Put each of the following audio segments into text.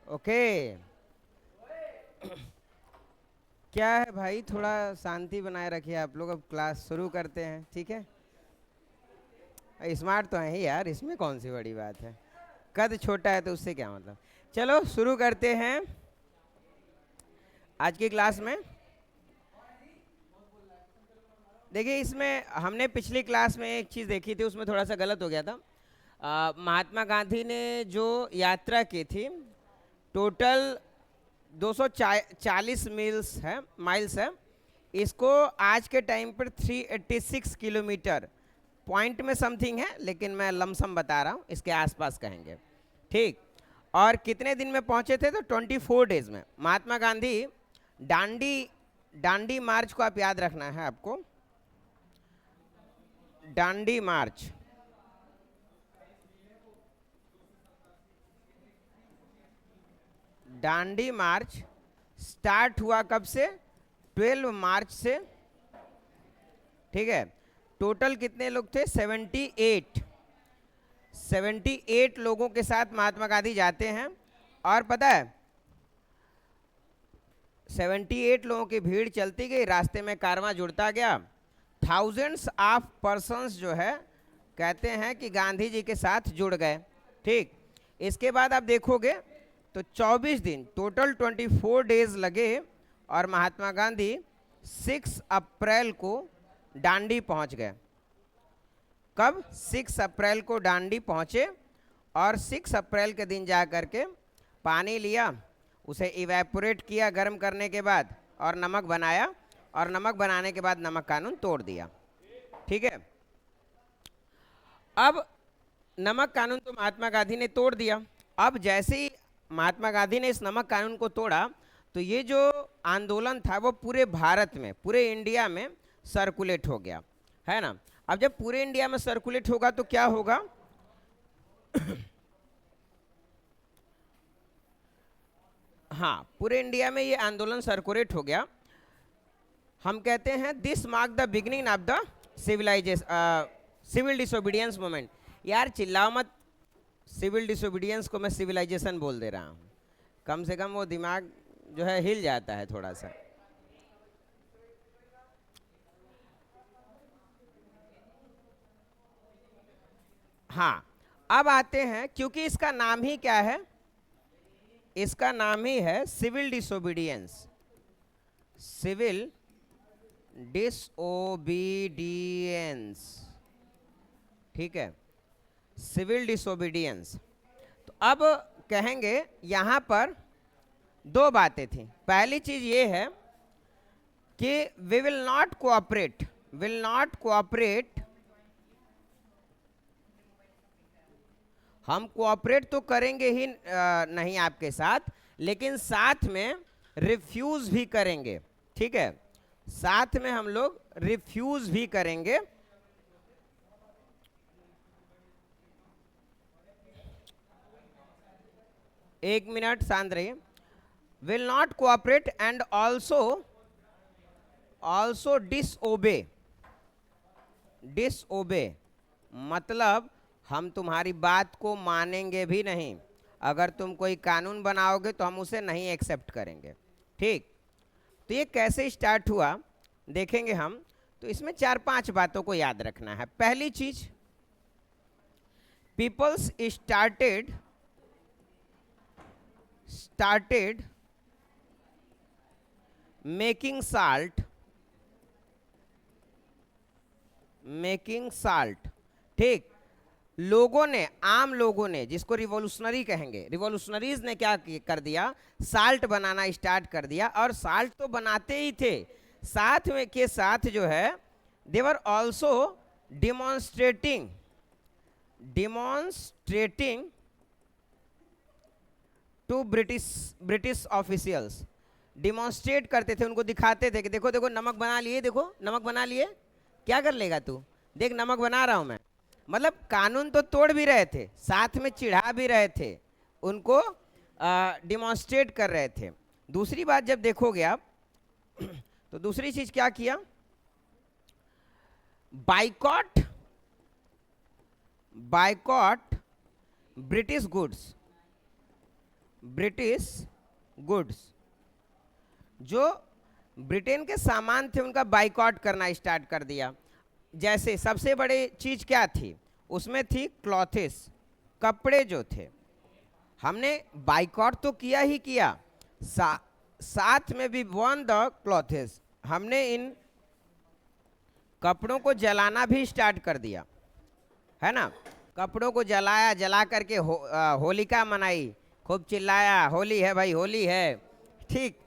Okay. क्या है भाई, थोड़ा शांति बनाए रखिए आप लोग। अब क्लास शुरू करते हैं, ठीक है। स्मार्ट तो है ही यार, इसमें कौन सी बड़ी बात है। कद छोटा है तो उससे क्या मतलब। चलो शुरू करते हैं आज की क्लास में। देखिए, इसमें हमने पिछली क्लास में एक चीज़ देखी थी, उसमें थोड़ा सा गलत हो गया था। महात्मा गांधी ने जो यात्रा की थी, टोटल 240 माइल्स है। इसको आज के टाइम पर 386 किलोमीटर पॉइंट में समथिंग है, लेकिन मैं लमसम बता रहा हूँ, इसके आसपास कहेंगे, ठीक। और कितने दिन में पहुंचे थे, तो 24 डेज में। महात्मा गांधी डांडी डांडी मार्च को आप याद रखना है आपको। डांडी मार्च, डांडी मार्च स्टार्ट हुआ कब से, 12 मार्च से, ठीक है। टोटल कितने लोग थे, 78 लोगों के साथ महात्मा गांधी जाते हैं। और पता है, 78 लोगों की भीड़ चलती गई, रास्ते में कारवां जुड़ता गया। थाउजेंड्स ऑफ पर्सन्स जो है, कहते हैं कि गांधी जी के साथ जुड़ गए, ठीक। इसके बाद आप देखोगे तो 24 दिन, टोटल 24 डेज लगे, और महात्मा गांधी 6 अप्रैल को डांडी पहुंच गए। कब, 6 अप्रैल को डांडी पहुंचे। और 6 अप्रैल के दिन जा करके पानी लिया, उसे इवेपोरेट किया गर्म करने के बाद, और नमक बनाया, और नमक बनाने के बाद नमक कानून तोड़ दिया, ठीक है। अब नमक कानून तो महात्मा गांधी ने तोड़ दिया। अब जैसे ही महात्मा गांधी ने इस नमक कानून को तोड़ा, तो ये जो आंदोलन था वो पूरे भारत में, पूरे इंडिया में सर्कुलेट हो गया, है ना। अब जब पूरे इंडिया में सर्कुलेट होगा तो क्या होगा, हाँ, पूरे इंडिया में ये आंदोलन सर्कुलेट हो गया। हम कहते हैं this mark the beginning of the civil disobedience movement. यार चिल्लाओ मत, सिविल डिसोबीडियंस को मैं सिविलाइजेशन बोल दे रहा हूँ, कम से कम वो दिमाग जो है हिल जाता है थोड़ा सा। हाँ, अब आते हैं, क्योंकि इसका नाम ही क्या है, इसका नाम ही है सिविल डिसोबीडियंस, सिविल डिसोबीडियंस, ठीक है, सिविल डिसोबीडियंस। तो अब कहेंगे यहाँ पर दो बातें थी। पहली चीज ये है कि वी विल नॉट कोऑपरेट, हम कोऑपरेट तो करेंगे ही नहीं आपके साथ, लेकिन साथ में रिफ्यूज भी करेंगे, ठीक है। साथ में हम लोग रिफ्यूज भी करेंगे। एक मिनट शांत रहिए। Will not cooperate and also disobey, मतलब हम तुम्हारी बात को मानेंगे भी नहीं। अगर तुम कोई कानून बनाओगे तो हम उसे नहीं एक्सेप्ट करेंगे, ठीक। तो ये कैसे स्टार्ट हुआ देखेंगे हम। तो इसमें 4-5 बातों को याद रखना है। पहली चीज, पीपल्स स्टार्टेड मेकिंग साल्ट, ठीक। आम लोगों ने, जिसको रिवॉल्यूशनरी कहेंगे, रिवॉल्यूशनरीज ने क्या कर दिया, साल्ट बनाना स्टार्ट कर दिया। और साल्ट तो बनाते ही थे, साथ में के साथ जो है, they were also demonstrating to British officials, demonstrate करते थे, उनको दिखाते थे कि देखो देखो नमक बना लिए, देखो नमक बना लिए, क्या कर लेगा तू, देख नमक बना रहा हूं मैं। मतलब कानून तो तोड़ भी रहे थे, साथ में चिढ़ा भी रहे थे, उनको डिमॉन्स्ट्रेट कर रहे थे। दूसरी बात जब देखोगे आप, तो दूसरी चीज क्या किया, boycott British goods, British goods, जो ब्रिटेन के सामान थे उनका बाइकआउट करना स्टार्ट कर दिया। जैसे सबसे बड़ी चीज क्या थी उसमें थी क्लॉथेस, कपड़े जो थे। हमने बाइकआउट तो किया ही किया, साथ में भी वन द क्लॉथेस, हमने इन कपड़ों को जलाना भी स्टार्ट कर दिया, है ना। कपड़ों को जलाया, जला करके होलिका मनाई, खूब चिल्लाया होली है भाई, होली है। ठीक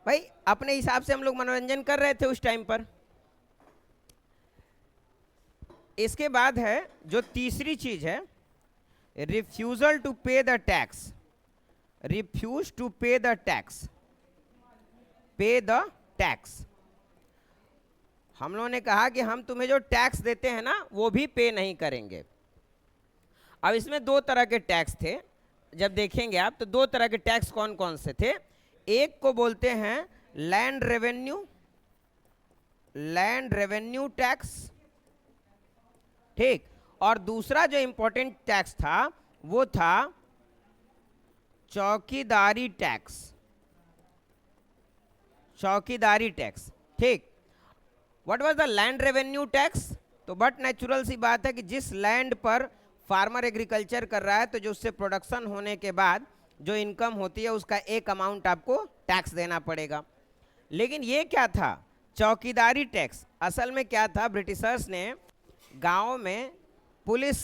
भाई, अपने हिसाब से हम लोग मनोरंजन कर रहे थे उस टाइम पर। इसके बाद है जो तीसरी चीज है, refusal to pay the tax, refuse to pay the tax, पे द टैक्स। हम लोगों ने कहा कि हम तुम्हें जो टैक्स देते हैं ना वो भी पे नहीं करेंगे। अब इसमें दो तरह के टैक्स थे, जब देखेंगे आप तो दो तरह के टैक्स कौन कौन से थे। एक को बोलते हैं land revenue, land revenue tax, ठीक। और दूसरा जो इंपॉर्टेंट टैक्स था वो था चौकीदारी टैक्स, चौकीदारी टैक्स, ठीक। What was the land revenue tax? तो बट नेचुरल सी बात है कि जिस लैंड पर फार्मर एग्रीकल्चर कर रहा है तो जो उससे प्रोडक्शन होने के बाद जो इनकम होती है उसका एक अमाउंट आपको टैक्स देना पड़ेगा। लेकिन ये क्या था? चौकीदारी टैक्स। असल में क्या था, ब्रिटिशर्स ने गांव में पुलिस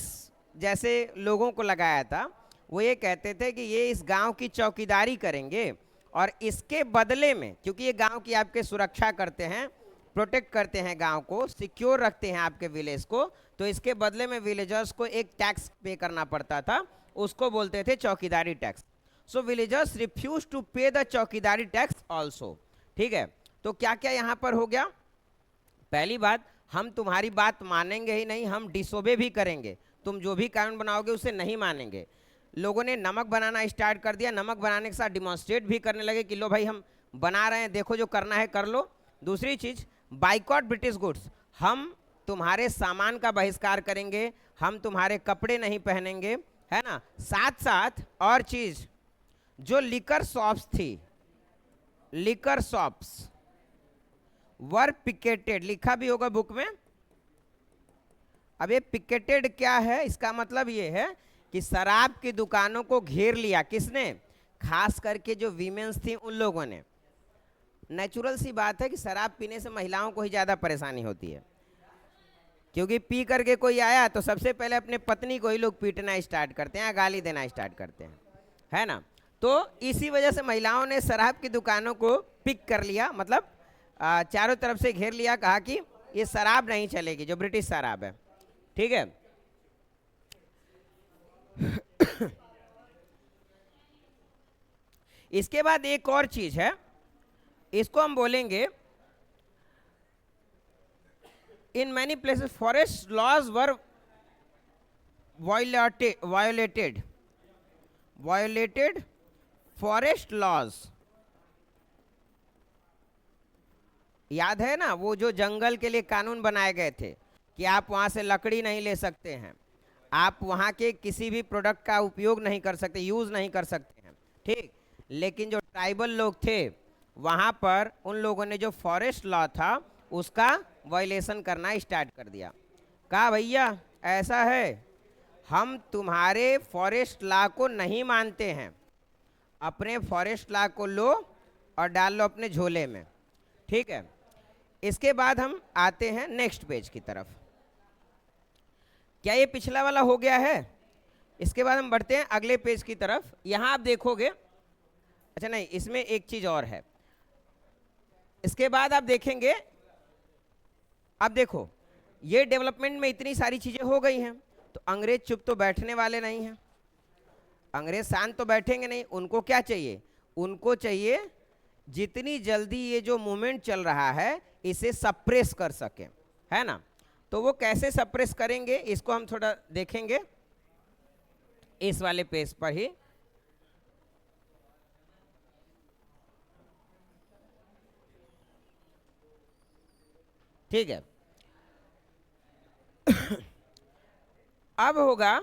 जैसे लोगों को लगाया था। वो ये कहते थे कि ये इस गांव की चौकीदारी करेंगे और इसके बदले में, क्योंकि ये गांव की आपके सुरक्षा करते हैं, प्रोटेक्ट करते हैं, गांव को सिक्योर रखते हैं आपके विलेज को, तो इसके बदले में विलेजर्स को एक टैक्स पे करना पड़ता था, उसको बोलते थे chowkidari tax. So villagers refuse to pay the chowkidari tax also, ठीक है। तो क्या क्या यहाँ पर हो गया? पहली बात, हम तुम्हारी बात मानेंगे ही नहीं, हम डिसोबे भी करेंगे, तुम जो भी कानून बनाओगे उसे नहीं मानेंगे। लोगों ने नमक बनाना स्टार्ट कर दिया, नमक बनाने के साथ डिमॉन्स्ट्रेट भी करने लगे कि लो भाई हम बना रहे हैं, देखो जो करना है कर लो। दूसरी चीज, बाइकॉट ब्रिटिश गुड्स, हम तुम्हारे सामान का बहिष्कार करेंगे, हम तुम्हारे कपड़े नहीं पहनेंगे, है ना। साथ साथ और चीज, जो लिकर शॉप्स थी, लिकर शॉप्स वर पिकेटेड, लिखा भी होगा बुक में। अब ये पिकेटेड क्या है? इसका मतलब ये है कि शराब की दुकानों को घेर लिया, किसने? खास करके जो वीमेंस थी उन लोगों ने। नेचुरल सी बात है कि शराब पीने से महिलाओं को ही ज़्यादा परेशानी होती है, क्योंकि पी करके कोई आया तो सबसे पहले अपने पत्नी को ही लोग पीटना स्टार्ट करते हैं, गाली देना स्टार्ट करते हैं, है ना। तो इसी वजह से महिलाओं ने शराब की दुकानों को पिक कर लिया, मतलब चारों तरफ से घेर लिया, कहा कि ये शराब नहीं चलेगी जो ब्रिटिश शराब है, ठीक है। इसके बाद एक और चीज है, इसको हम बोलेंगे in many places forest laws were violated, forest laws. याद है ना वो जो जंगल के लिए कानून बनाए गए थे कि आप वहां से लकड़ी नहीं ले सकते हैं, आप वहां के किसी भी प्रोडक्ट का उपयोग नहीं कर सकते, यूज नहीं कर सकते हैं, ठीक। लेकिन जो ट्राइबल लोग थे वहां पर उन लोगों ने जो फॉरेस्ट लॉ था उसका वायलेशन करना स्टार्ट कर दिया। कहा भैया ऐसा है, हम तुम्हारे फॉरेस्ट लॉ को नहीं मानते हैं, अपने फॉरेस्ट लॉ को लो और डाल लो अपने झोले में, ठीक है। इसके बाद हम आते हैं नेक्स्ट पेज की तरफ। क्या ये पिछला वाला हो गया है? इसके बाद हम बढ़ते हैं अगले पेज की तरफ। यहां आप देखोगे, अच्छा नहीं, इसमें एक चीज और है। इसके बाद आप देखेंगे, अब देखो ये डेवलपमेंट में इतनी सारी चीजें हो गई हैं, तो अंग्रेज चुप तो बैठने वाले नहीं हैं, अंग्रेज शांत तो बैठेंगे नहीं। उनको क्या चाहिए? उनको चाहिए जितनी जल्दी ये जो मूवमेंट चल रहा है इसे सप्रेस कर सके, है ना। तो वो कैसे सप्रेस करेंगे इसको हम थोड़ा देखेंगे इस वाले पेज पर ही। ठीक है। अब होगा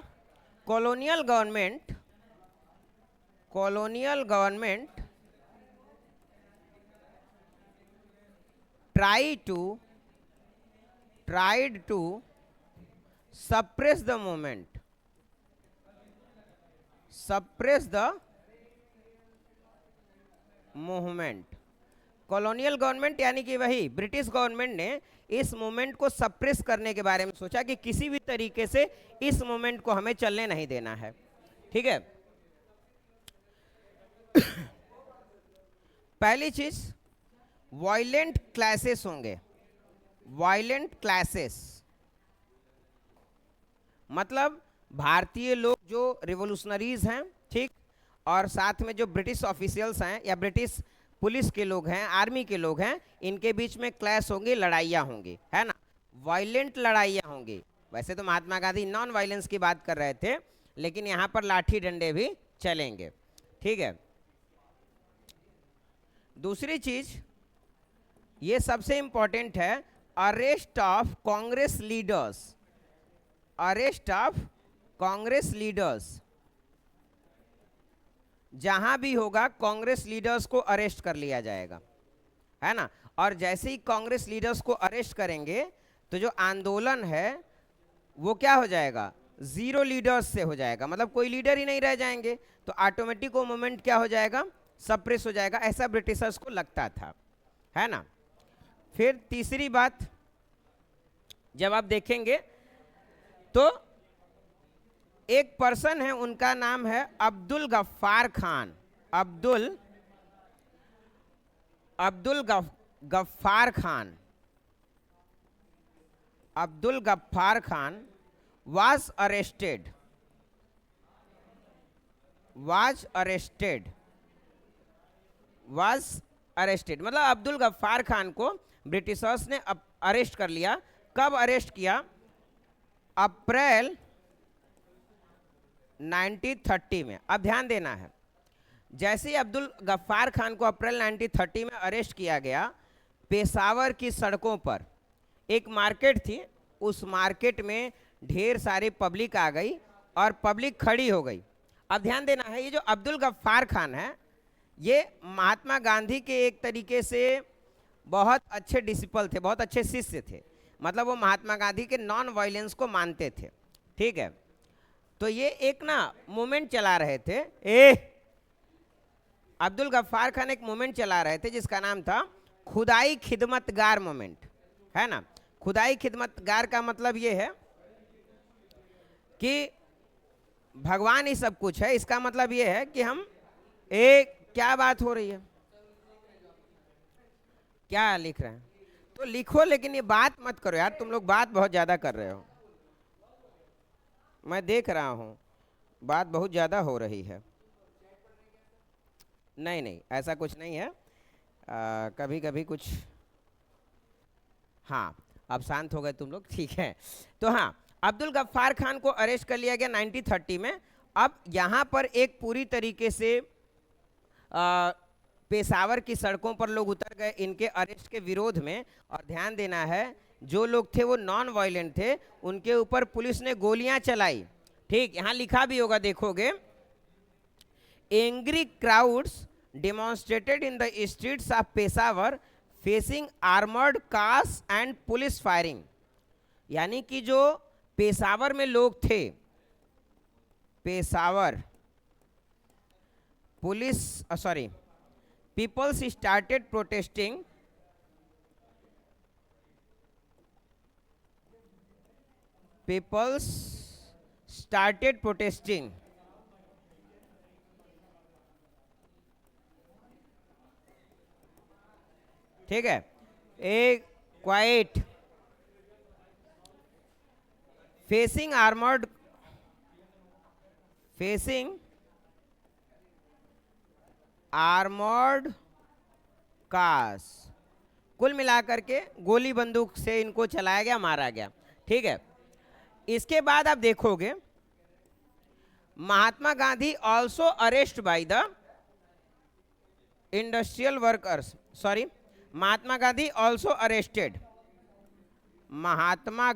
colonial government colonial government tried to suppress the movement, colonial government यानी कि वही ब्रिटिश गवर्नमेंट ने इस मूवमेंट को सप्रेस करने के बारे में सोचा कि किसी भी तरीके से इस मूवमेंट को हमें चलने नहीं देना है। ठीक है। पहली चीज, वायलेंट क्लासेस होंगे। वायलेंट क्लासेस मतलब भारतीय लोग जो रिवोल्यूशनरीज हैं, ठीक, और साथ में जो ब्रिटिश ऑफिशियल्स हैं या ब्रिटिश पुलिस के लोग हैं, आर्मी के लोग हैं, इनके बीच में क्लैश होंगी, लड़ाइयाँ होंगी, है ना, वायलेंट लड़ाइयाँ होंगी। वैसे तो महात्मा गांधी नॉन वायलेंस की बात कर रहे थे, लेकिन यहाँ पर लाठी डंडे भी चलेंगे। ठीक है। दूसरी चीज, ये सबसे इंपॉर्टेंट है, arrest of Congress leaders. Arrest of Congress leaders, जहां भी होगा कांग्रेस लीडर्स को अरेस्ट कर लिया जाएगा, है ना। और जैसे ही कांग्रेस लीडर्स को अरेस्ट करेंगे तो जो आंदोलन है वो क्या हो जाएगा, जीरो लीडर्स से हो जाएगा, मतलब कोई लीडर ही नहीं रह जाएंगे, तो ऑटोमेटिक वो मूवमेंट क्या हो जाएगा, सप्रेस हो जाएगा। ऐसा ब्रिटिशर्स को लगता था, है ना। फिर तीसरी बात, जब आप देखेंगे तो एक पर्सन है, उनका नाम है अब्दुल गफ्फार खान। गफ्फार खान। अब्दुल गफ्फार खान was arrested मतलब अब्दुल गफ्फार खान को ब्रिटिशर्स ने अरेस्ट कर लिया। कब अरेस्ट किया, अप्रैल 1930 में। अब ध्यान देना है, जैसे ही अब्दुल गफ्फार खान को अप्रैल 1930 में अरेस्ट किया गया, पेशावर की सड़कों पर एक मार्केट थी, उस मार्केट में ढेर सारी पब्लिक आ गई और पब्लिक खड़ी हो गई। अब ध्यान देना है, ये जो अब्दुल गफ्फार खान है, ये महात्मा गांधी के एक तरीके से बहुत अच्छे डिसिपल थे, बहुत अच्छे शिष्य थे, मतलब वो महात्मा गांधी के नॉन वायलेंस को मानते थे। ठीक है। तो ये एक ना मूवमेंट चला रहे थे, अब्दुल गफ्फार खान एक मूवमेंट चला रहे थे जिसका नाम था खुदाई खिदमतगार मूवमेंट, है ना। खुदाई खिदमतगार का मतलब ये है कि भगवान ही सब कुछ है। इसका मतलब ये है कि हम क्या बात हो रही है, क्या लिख रहे हैं तो लिखो, लेकिन ये बात मत करो यार, तुम लोग बात बहुत ज्यादा कर रहे हो, मैं देख रहा हूं बात बहुत ज्यादा हो रही है। नहीं, ऐसा कुछ नहीं है, कभी कभी कुछ। हाँ, अब शांत हो गए तुम लोग, ठीक है। तो हाँ, अब्दुल गफ्फार खान को अरेस्ट कर लिया गया 1930 में। अब यहाँ पर एक पूरी तरीके से पेशावर की सड़कों पर लोग उतर गए इनके अरेस्ट के विरोध में। और ध्यान देना है, जो लोग थे वो नॉन वायलेंट थे, उनके ऊपर पुलिस ने गोलियां चलाई। ठीक, यहाँ लिखा भी होगा, देखोगे, angry crowds demonstrated in the streets of Peshawar facing armoured cars and police firing. यानी कि जो पेशावर में लोग थे, Peshawar police peoples started protesting ठीक है, एक क्वाइट फेसिंग आर्मर्ड कार्स। कुल मिलाकर के गोली बंदूक से इनको चलाया गया, मारा गया। ठीक है। इसके बाद आप देखोगे, Mahatma Gandhi also arrest by the industrial workers, Mahatma Gandhi also arrested. Mahatma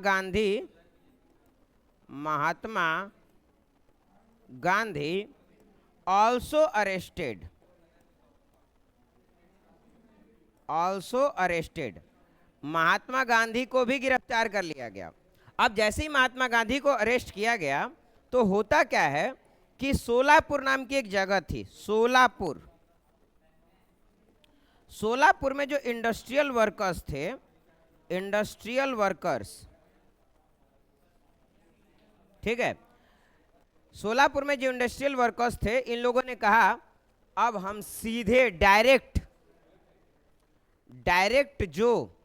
Gandhi also arrested, also arrested, Mahatma Gandhi को भी गिरफ्तार कर लिया गया। अब जैसे ही महात्मा गांधी को अरेस्ट किया गया तो होता क्या है कि सोलापुर नाम की एक जगह थी, सोलापुर, सोलापुर में जो इंडस्ट्रियल वर्कर्स थे, इंडस्ट्रियल वर्कर्स, ठीक है, सोलापुर में जो इंडस्ट्रियल वर्कर्स थे, इन लोगों ने कहा अब हम सीधे डायरेक्ट जो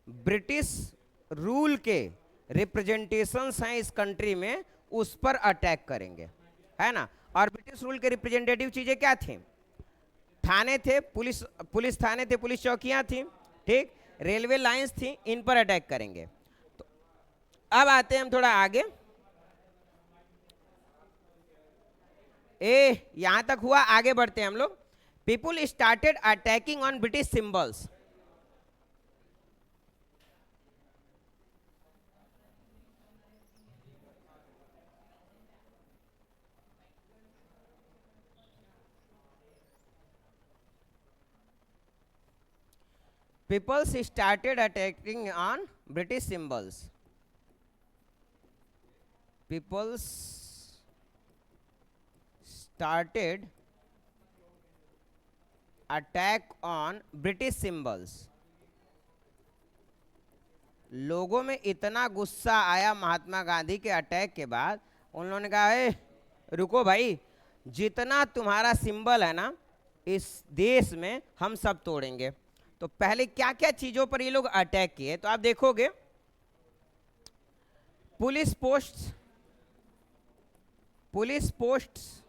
ब्रिटिश रूल के रिप्रेजेंटेशंस हैं इस कंट्री में उस पर अटैक करेंगे, है ना। और ब्रिटिश रूल के रिप्रेजेंटेटिव चीजें क्या थी? थाने थे, पुलिस थाने थे, पुलिस चौकियां थी, ठीक, रेलवे लाइंस थी, इन पर अटैक करेंगे। तो अब आते हैं हम थोड़ा आगे। यहां तक हुआ, आगे बढ़ते हैं हम लोग। People started attacking on British symbols. People started attacking on British symbols. People started attack on British symbols. लोगों में इतना गुस्सा आया महात्मा गांधी के अटैक के बाद, उन्होंने कहा ए रुको भाई, जितना तुम्हारा सिंबल है ना इस देश में हम सब तोड़ेंगे। तो पहले क्या क्या चीजों पर ये लोग अटैक किए, तो आप देखोगे पुलिस पोस्ट्स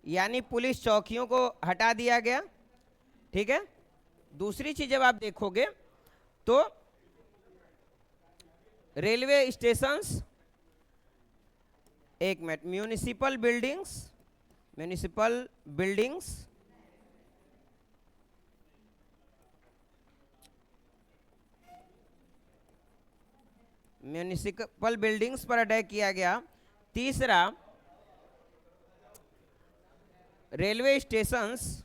यानी पुलिस चौकियों को हटा दिया गया, ठीक है। दूसरी चीज जब आप देखोगे तो रेलवे स्टेशंस, एक minute, municipal buildings, municipal buildings पर अटैक किया गया। तीसरा railway stations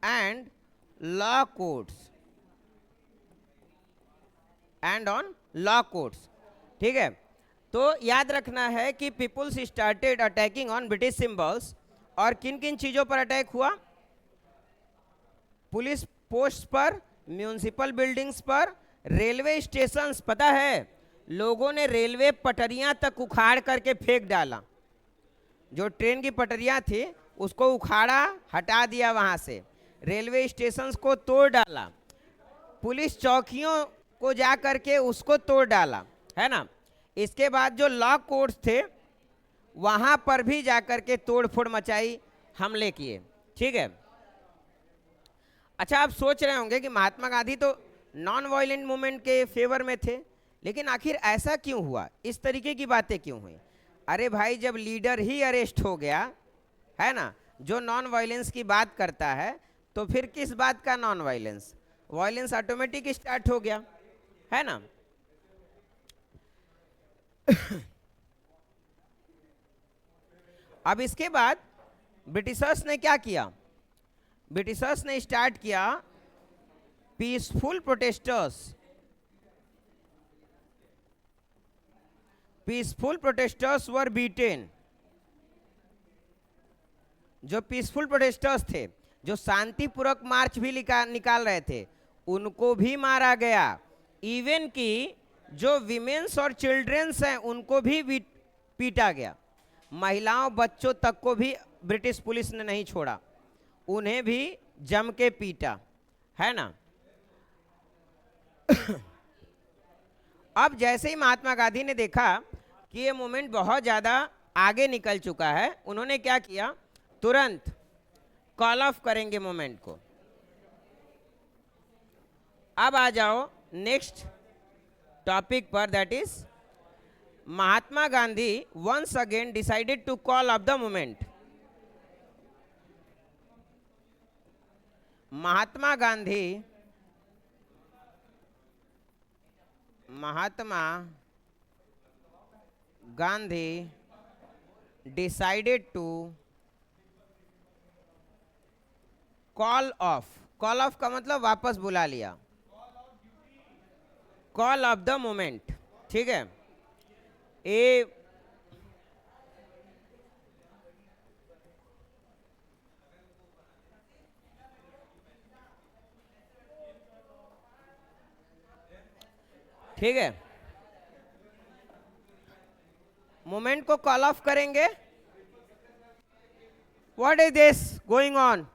and law courts, ठीक है। तो याद रखना है कि peoples started attacking on British symbols, और किन किन चीजों पर अटैक हुआ? पुलिस पोस्ट पर, म्यूनिसिपल बिल्डिंग्स पर, रेलवे स्टेशंस। पता है लोगों ने रेलवे पटरियां तक उखाड़ करके फेंक डाला, जो ट्रेन की पटरियां थी उसको उखाड़ा, हटा दिया वहां से, रेलवे स्टेशंस को तोड़ डाला, पुलिस चौकियों को जा करके उसको तोड़ डाला, है ना। इसके बाद जो लॉ कोर्ट्स थे वहां पर भी जाकर के तोड़ फोड़ मचाई, हमले किए, ठीक है। अच्छा, आप सोच रहे होंगे कि महात्मा गांधी तो नॉन वायलेंट मूवमेंट के फेवर में थे, लेकिन आखिर ऐसा क्यों हुआ, इस तरीके की बातें क्यों हुई? अरे भाई, जब लीडर ही अरेस्ट हो गया है ना, जो नॉन वायलेंस की बात करता है, तो फिर किस बात का non violence? Violence automatic start हो गया, है ना। अब इसके बाद ब्रिटिशर्स ने क्या किया? ब्रिटिशर्स ने स्टार्ट किया पीसफुल प्रोटेस्टर्स वर बीटेन। जो पीसफुल प्रोटेस्टर्स थे, जो शांतिपूर्वक मार्च भी निकाल रहे थे, उनको भी मारा गया। इवन कि जो विमेन्स और चिल्ड्रंस हैं उनको भी पीटा गया। महिलाओं बच्चों तक को भी ब्रिटिश पुलिस ने नहीं छोड़ा, उन्हें भी जम के पीटा, है ना। अब जैसे ही महात्मा गांधी ने देखा कि ये मूवमेंट बहुत ज़्यादा आगे निकल चुका है, उन्होंने क्या किया? तुरंत कॉल ऑफ करेंगे मूवमेंट को। अब आ जाओ नेक्स्ट टॉपिक पर, that is Mahatma Gandhi once again decided to call off the movement. Mahatma Gandhi decided to call off का मतलब वापस बुला लिया, कॉल ऑफ द मोमेंट, ठीक है। ए ठीक है, मोमेंट को कॉल ऑफ करेंगे। What is this going on?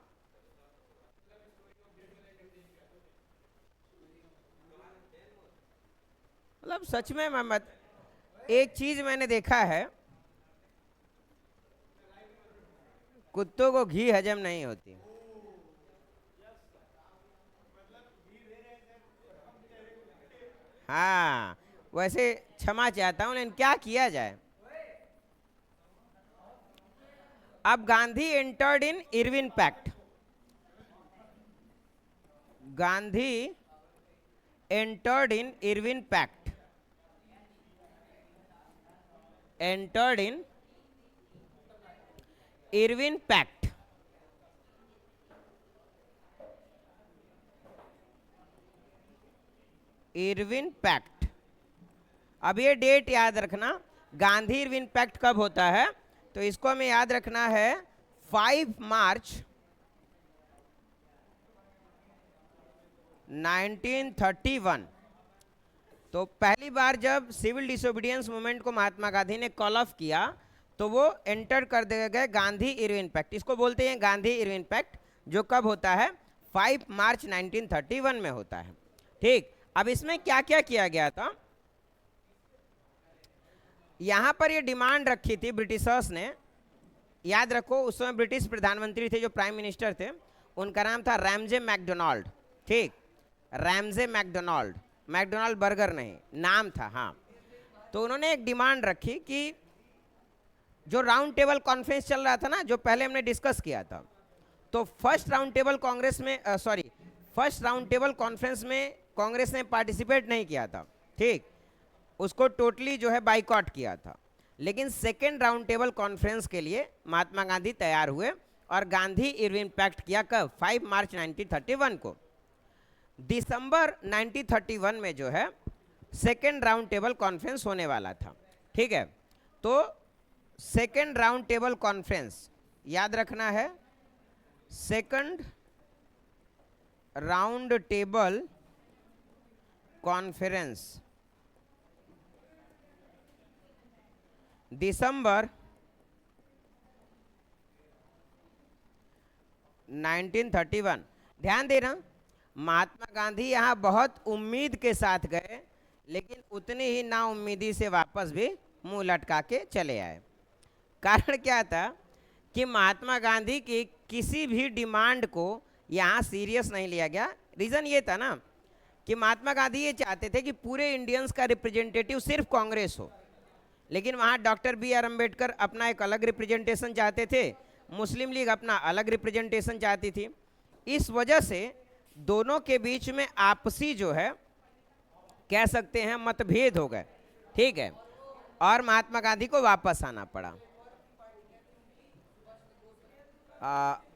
मतलब सच में एक चीज मैंने देखा है, कुत्तों को घी हजम नहीं होती। हाँ, वैसे क्षमा चाहता हूं, लेकिन क्या किया जाए। अब Gandhi entered in Irwin pact, Gandhi entered in Irwin pact, entered in Irwin pact. Irwin pact, अब ये डेट याद रखना, गांधी इरविन पैक्ट कब होता है, तो इसको हमें याद रखना है 5 मार्च 1931। तो पहली बार जब सिविल डिसोबीडियंस मूवमेंट को महात्मा गांधी ने कॉल ऑफ किया तो वो एंटर कर दिए गए गांधी इरविन पैक्ट, इसको बोलते हैं गांधी इरविन पैक्ट, जो कब होता है 5 मार्च 1931 में होता है, ठीक। अब इसमें क्या क्या किया गया था, यहां पर ये डिमांड रखी थी ब्रिटिशर्स ने, याद रखो उस समय ब्रिटिश प्रधानमंत्री थे, जो प्राइम मिनिस्टर थे उनका नाम था रैमजे मैकडोनाल्ड, ठीक, रैमजे मैकडोनाल्ड, मैकडोनाल्ड बर्गर नहीं, नाम था, हाँ। तो उन्होंने एक डिमांड रखी कि जो राउंड टेबल कॉन्फ्रेंस चल रहा था ना, जो पहले हमने डिस्कस किया था, तो फर्स्ट राउंड टेबल कॉन्फ्रेंस में कांग्रेस ने पार्टिसिपेट नहीं किया था, ठीक, उसको टोटली जो है बाइकआउट किया था। लेकिन सेकेंड राउंड टेबल कॉन्फ्रेंस के लिए महात्मा गांधी तैयार हुए और गांधी इरविन पैक्ट किया कब, 5 मार्च 1931 को। दिसंबर 1931 में जो है सेकेंड राउंड टेबल कॉन्फ्रेंस होने वाला था, ठीक है। तो सेकेंड राउंड टेबल कॉन्फ्रेंस याद रखना है, सेकेंड राउंड टेबल कॉन्फ्रेंस दिसंबर 1931। ध्यान देना, महात्मा गांधी यहाँ बहुत उम्मीद के साथ गए, लेकिन उतनी ही नाउम्मीदी से वापस भी मुंह लटका के चले आए। कारण क्या था कि महात्मा गांधी की किसी भी डिमांड को यहाँ सीरियस नहीं लिया गया। रीज़न ये था ना कि महात्मा गांधी ये चाहते थे कि पूरे इंडियंस का रिप्रेजेंटेटिव सिर्फ कांग्रेस हो, लेकिन वहाँ डॉक्टर B.R. अम्बेडकर अपना एक अलग रिप्रेजेंटेशन चाहते थे, मुस्लिम लीग अपना अलग रिप्रेजेंटेशन चाहती थी। इस वजह से दोनों के बीच में आपसी जो है कह सकते हैं मतभेद हो गए, ठीक है, और महात्मा गांधी को वापस आना पड़ा।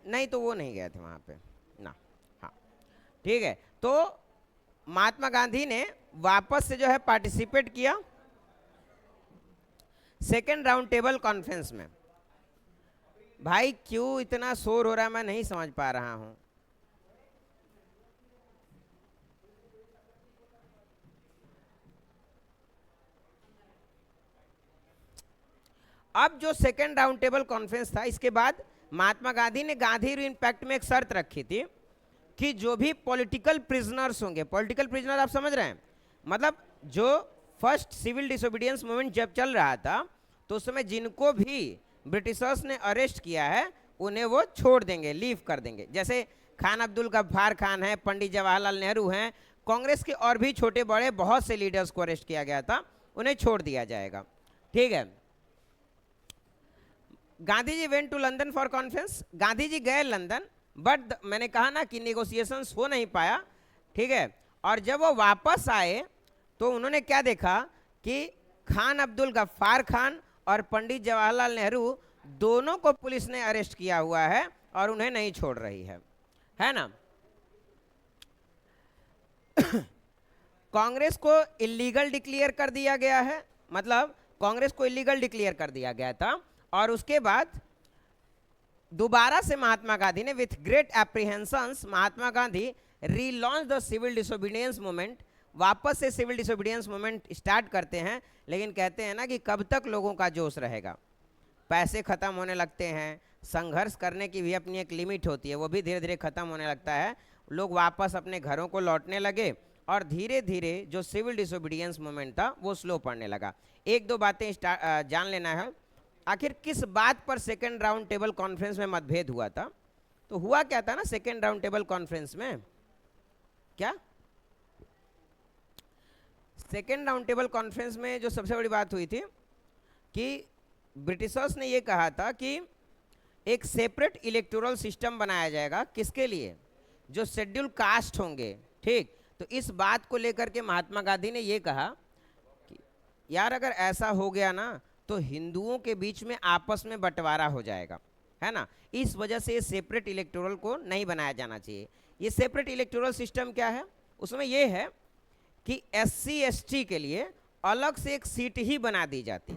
नहीं तो वो नहीं गए थे वहाँ पे ना, हाँ, ठीक है। तो महात्मा गांधी ने वापस से जो है पार्टिसिपेट किया सेकेंड राउंड टेबल कॉन्फ्रेंस में। भाई क्यों इतना शोर हो रहा है, मैं नहीं समझ पा रहा हूं। अब जो सेकेंड राउंड टेबल कॉन्फ्रेंस था, इसके बाद महात्मा गांधी ने गांधी इरविन पैक्ट में एक शर्त रखी थी कि जो भी पॉलिटिकल प्रिजनर्स होंगे, पॉलिटिकल प्रिजनर आप समझ रहे हैं, मतलब जो फर्स्ट सिविल डिसोबीडियंस मूवमेंट जब चल रहा था तो उस समय जिनको भी ब्रिटिशर्स ने अरेस्ट किया है उन्हें वो छोड़ देंगे, लीव कर देंगे। जैसे खान अब्दुल गफ्फार खान है, पंडित जवाहरलाल नेहरू हैं, कांग्रेस के और भी छोटे बड़े बहुत से लीडर्स को अरेस्ट किया गया था, उन्हें छोड़ दिया जाएगा, ठीक है। Gandhi ji went to London for conference, Gandhi ji गए लंदन, बट मैंने कहा ना कि नेगोशिएशंस हो नहीं पाया, ठीक है। और जब वो वापस आए तो उन्होंने क्या देखा कि खान अब्दुल गफ्फार खान और पंडित जवाहरलाल नेहरू दोनों को पुलिस ने अरेस्ट किया हुआ है और उन्हें नहीं छोड़ रही है ना। कांग्रेस को इलीगल डिक्लेयर कर दिया गया है, मतलब कांग्रेस को इलीगल डिक्लेयर कर दिया गया था, और उसके बाद दोबारा से महात्मा गांधी ने with great apprehensions Mahatma Gandhi relaunch the civil disobedience movement, वापस से सिविल डिसोबीडियंस मूवमेंट स्टार्ट करते हैं। लेकिन कहते हैं ना कि कब तक लोगों का जोश रहेगा, पैसे खत्म होने लगते हैं, संघर्ष करने की भी अपनी एक लिमिट होती है, वो भी धीरे धीरे खत्म होने लगता है, लोग वापस अपने घरों को लौटने लगे और धीरे धीरे जो सिविल डिसोबीडियंस मूवमेंट था वो स्लो पड़ने लगा। एक दो बातें जान लेना है, आखिर किस बात पर सेकेंड राउंड टेबल कॉन्फ्रेंस में मतभेद हुआ था। तो हुआ क्या था ना सेकेंड राउंड टेबल कॉन्फ्रेंस में, क्या सेकेंड राउंड टेबल कॉन्फ्रेंस में जो सबसे बड़ी बात हुई थी कि ब्रिटिशर्स ने ये कहा था कि एक सेपरेट इलेक्टोरल सिस्टम बनाया जाएगा, किसके लिए, जो शेड्यूल कास्ट होंगे, ठीक। तो इस बात को लेकर के महात्मा गांधी ने ये कहा कि यार अगर ऐसा हो गया ना तो हिंदुओं के बीच में आपस में बंटवारा हो जाएगा, है ना। इस वजह से ये सेपरेट इलेक्टोरल को नहीं बनाया जाना चाहिए। ये सेपरेट इलेक्टोरल सिस्टम क्या है, उसमें ये है कि SC ST के लिए अलग से एक सीट ही बना दी जाती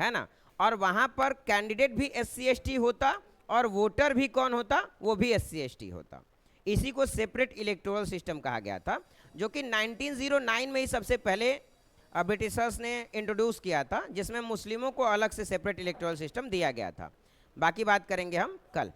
है ना, और वहाँ पर कैंडिडेट भी SC ST होता और वोटर भी कौन होता, वो भी SC ST होता। इसी को सेपरेट इलेक्टोरल सिस्टम कहा गया था, जो कि 1909 में ही सबसे पहले ब्रिटिशर्स ने इंट्रोड्यूस किया था, जिसमें मुस्लिमों को अलग से सेपरेट इलेक्टोरल सिस्टम दिया गया था। बाकी बात करेंगे हम कल।